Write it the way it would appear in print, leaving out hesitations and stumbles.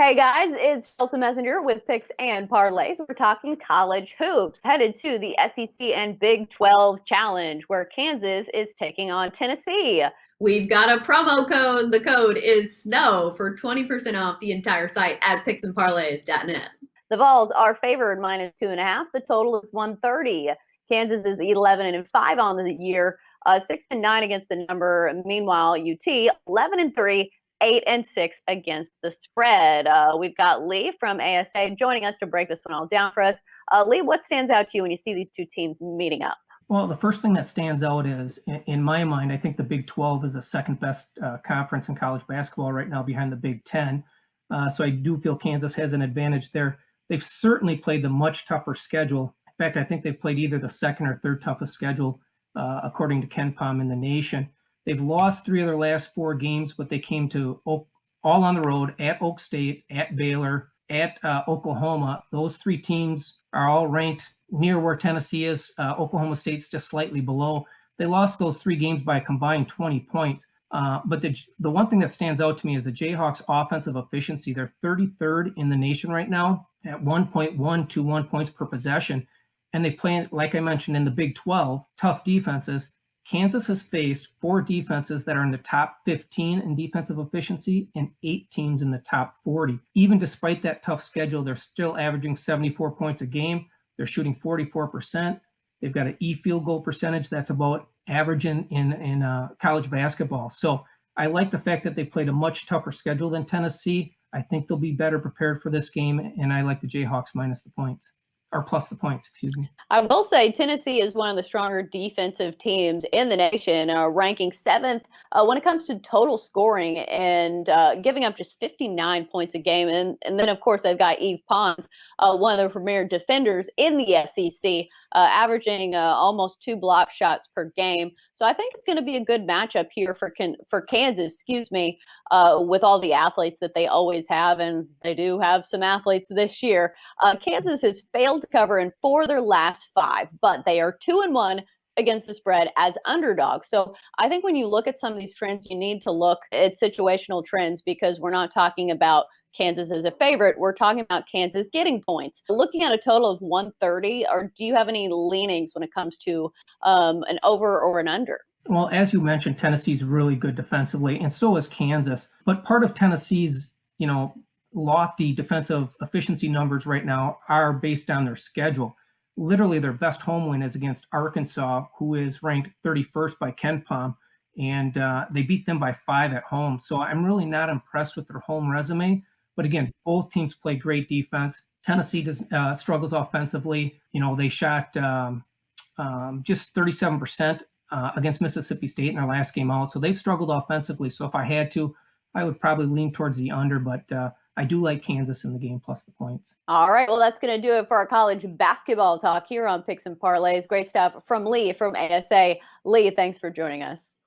Hey guys, it's Chelsa Messenger with picks and parlays. We're talking college hoops, headed to the SEC and Big 12 Challenge, where Kansas is taking on Tennessee. We've got a promo code. The code is SNOW for 20% off the entire site at picksandparlays.net. The Vols are favored -2.5. The total is 130. Kansas is 11-5 on the year, 6-9 against the number. Meanwhile, UT 11-3. 8-6 against the spread. We've got Lee from ASA joining us to break this one all down for us. Lee, what stands out to you when you see these two teams meeting up? Well, the first thing that stands out is, in my mind, I think the Big 12 is the second best conference in college basketball right now behind the Big 10. So I do feel Kansas has an advantage there. They've certainly played the much tougher schedule. In fact, I think they've played either the second or third toughest schedule, according to KenPom in the nation. They've lost 3 of their last 4 games, but they came to all on the road at Oak State, at Baylor, at Oklahoma. Those 3 teams are all ranked near where Tennessee is. Oklahoma State's just slightly below. They lost those 3 games by a combined 20 points. But the one thing that stands out to me is the Jayhawks' offensive efficiency. They're 33rd in the nation right now at 1.121 points per possession. And they play, like I mentioned, in the Big 12, tough defenses. Kansas has faced 4 defenses that are in the top 15 in defensive efficiency and 8 teams in the top 40. Even despite that tough schedule, they're still averaging 74 points a game. They're shooting 44%. They've got an field goal percentage that's about average in college basketball. So I like the fact that they played a much tougher schedule than Tennessee. I think they'll be better prepared for this game, and I like the Jayhawks minus the points. Or plus the points, excuse me. I will say Tennessee is one of the stronger defensive teams in the nation, ranking 7th when it comes to total scoring and giving up just 59 points a game. And then, of course, they've got Yves Pons, one of the premier defenders in the SEC, averaging almost 2 block shots per game. So I think it's going to be a good matchup here for Kansas, with all the athletes that they always have. And they do have some athletes this year. Kansas has failed to cover in 4 of their last 5, but they are 2-1 against the spread as underdogs. So I think when you look at some of these trends, you need to look at situational trends, because we're not talking about Kansas as a favorite. We're talking about Kansas getting points. Looking at a total of 130, or do you have any leanings when it comes to an over or an under? Well, as you mentioned, Tennessee's really good defensively, and so is Kansas. But part of Tennessee's, lofty defensive efficiency numbers right now are based on their schedule. Literally, their best home win is against Arkansas, who is ranked 31st by KenPom, and they beat them by 5 at home. So I'm really not impressed with their home resume. But again, both teams play great defense. Tennessee struggles offensively. They shot just 37% against Mississippi State in their last game out. So they've struggled offensively. So if I had to, I would probably lean towards the under, but I do like Kansas in the game plus the points. All right. Well, that's going to do it for our college basketball talk here on Picks and Parlays. Great stuff from Lee from ASA. Lee, thanks for joining us.